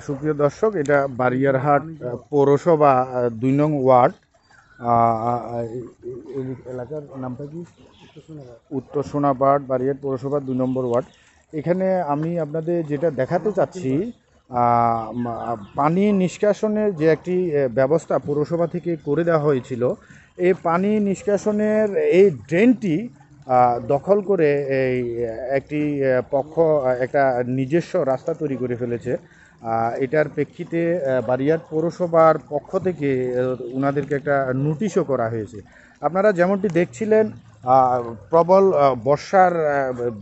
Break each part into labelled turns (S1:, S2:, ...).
S1: সুপ্রিয় দর্শক, এটা বারিয়ারহাট পৌরসভা ২ নং ওয়ার্ড। এই এলাকার নামটা কি? উত্তর সোনাপাড়, বারিয়ারহাট পৌরসভা ২ নম্বর ওয়ার্ড। এখানে আমি আপনাদের যেটা দেখাতে চাচ্ছি, পানি নিষ্কাশনের যে একটি ব্যবস্থা পৌরসভা থেকে করে দেওয়া হয়েছিল, এই পানি নিষ্কাশনের এই ড্রেনটি দখল করে এই একটি পক্ষ একটা নিজস্ব রাস্তা তৈরি করে ফেলেছে। এটার প্রেক্ষিতে বারিয়ারহাট পৌরসভার পক্ষ থেকে ওনাদেরকে একটা নোটিশও করা হয়েছে। আপনারা যেমনটি দেখছিলেন, প্রবল বর্ষার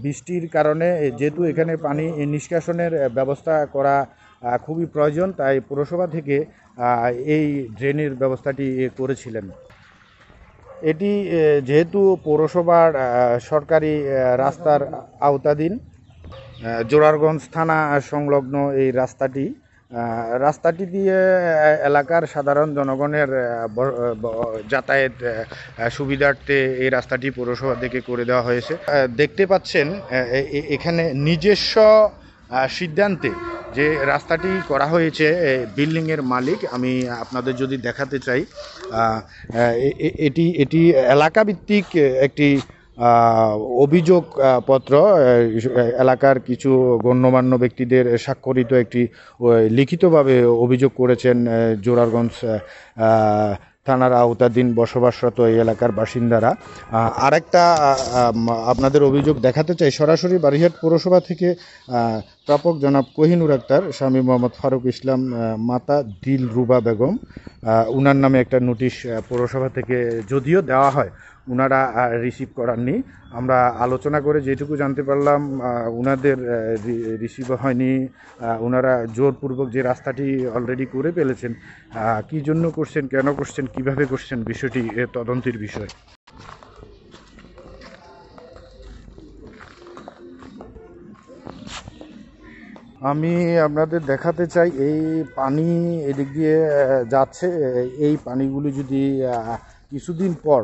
S1: বৃষ্টির কারণে যেহেতু এখানে পানি নিষ্কাশনের ব্যবস্থা করা খুবই প্রয়োজন, তাই পৌরসভা থেকে এই ড্রেনের ব্যবস্থাটি করেছিলেন। এটি যেহেতু পৌরসভার সরকারি রাস্তার আওতাধীন, জোরারগঞ্জ থানা সংলগ্ন এই রাস্তাটি দিয়ে এলাকার সাধারণ জনগণের যাতায়াত সুবিধার্থে এই রাস্তাটি পৌরসভা থেকে করে দেওয়া হয়েছে। দেখতে পাচ্ছেন এখানে নিজস্ব সিদ্ধান্তে যে রাস্তাটি করা হয়েছে, বিল্ডিংয়ের মালিক আমি আপনাদের যদি দেখাতে চাই, এটি এলাকাভিত্তিক একটি অভিযোগ পত্র, এলাকার কিছু গণ্যমান্য ব্যক্তিদের স্বাক্ষরিত একটি লিখিতভাবে অভিযোগ করেছেন জোরারগঞ্জ থানার আওতাধীন বসবাসরত এই এলাকার বাসিন্দারা। আরেকটা আপনাদের অভিযোগ দেখাতে চাই, সরাসরি বারিয়ারহাট পৌরসভা থেকে প্রাপক জনাব কোহিনুর আক্তার, স্বামী মোহাম্মদ ফারুক ইসলাম, মাতা দিলরুবা বেগম, উনার নামে একটা নোটিশ পৌরসভা থেকে যদিও দেওয়া হয়, উনারা রিসিভ করাননি। আমরা আলোচনা করে যেটুকু জানতে পারলাম, উনাদের রিসিভ হয়নি। ওনারা জোরপূর্বক যে রাস্তাটি অলরেডি করে ফেলেছেন, কী জন্য করছেন, কেন করছেন, কিভাবে করছেন, বিষয়টি তদন্তের বিষয়। আমি আপনাদের দেখাতে চাই, এই পানি এদিক দিয়ে যাচ্ছে। এই পানিগুলি যদি কিছুদিন পর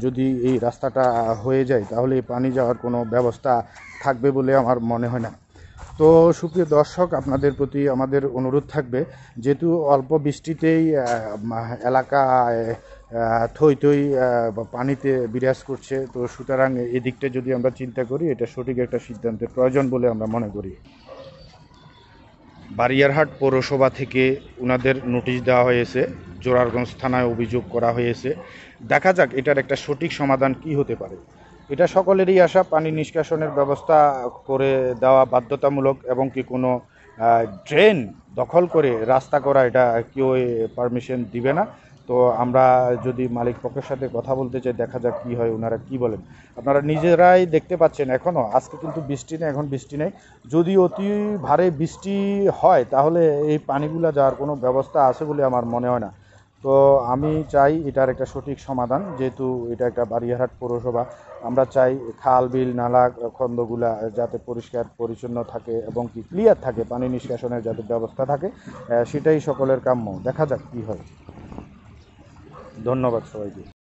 S1: যদি এই রাস্তাটা হয়ে যায়, তাহলে এই পানি যাওয়ার কোনো ব্যবস্থা থাকবে বলে আমার মনে হয় না। তো সুপ্রিয় দর্শক, আপনাদের প্রতি আমাদের অনুরোধ থাকবে, যেহেতু অল্প বৃষ্টিতেই এলাকায় থই থই পানিতে বিরাজ করছে, তো সুতরাং এদিকটা যদি আমরা চিন্তা করি, এটা সঠিক একটা সিদ্ধান্তের প্রয়োজন বলে আমরা মনে করি। বারিয়ারহাট পৌরসভা থেকে ওনাদের নোটিশ দেওয়া হয়েছে, জোরারগঞ্জ থানায় অভিযোগ করা হয়েছে। দেখা যাক এটার একটা সঠিক সমাধান কি হতে পারে। এটা সকলেরই আশা, পানি নিষ্কাশনের ব্যবস্থা করে দেওয়া বাধ্যতামূলক, এবং কি কোনো ড্রেন দখল করে রাস্তা করা, এটা কেউ পারমিশন দিবে না। তো আমরা যদি মালিক পক্ষের সাথে কথা বলতে চাই, দেখা যাক কী হয়, ওনারা কি বলেন। আপনারা নিজেরাই দেখতে পাচ্ছেন, এখনও আজকে কিন্তু বৃষ্টি নেই, এখন বৃষ্টি নেই। যদি অতি ভারে বৃষ্টি হয়, তাহলে এই পানিগুলো যাওয়ার কোনো ব্যবস্থা আছে বলে আমার মনে হয় না। তো আমি চাই এটার একটা সঠিক সমাধান, যেহেতু এটা একটা বারিয়ারহাট পৌরসভা। আমরা চাই খাল, বিল, নালা, খন্দগুলা যাতে পরিষ্কার পরিচ্ছন্ন থাকে এবং কি ক্লিয়ার থাকে, পানি নিষ্কাশনের যাতে ব্যবস্থা থাকে, সেটাই সকলের কাম্য। দেখা যাক কী হয়। ধন্যবাদ সবাইকে।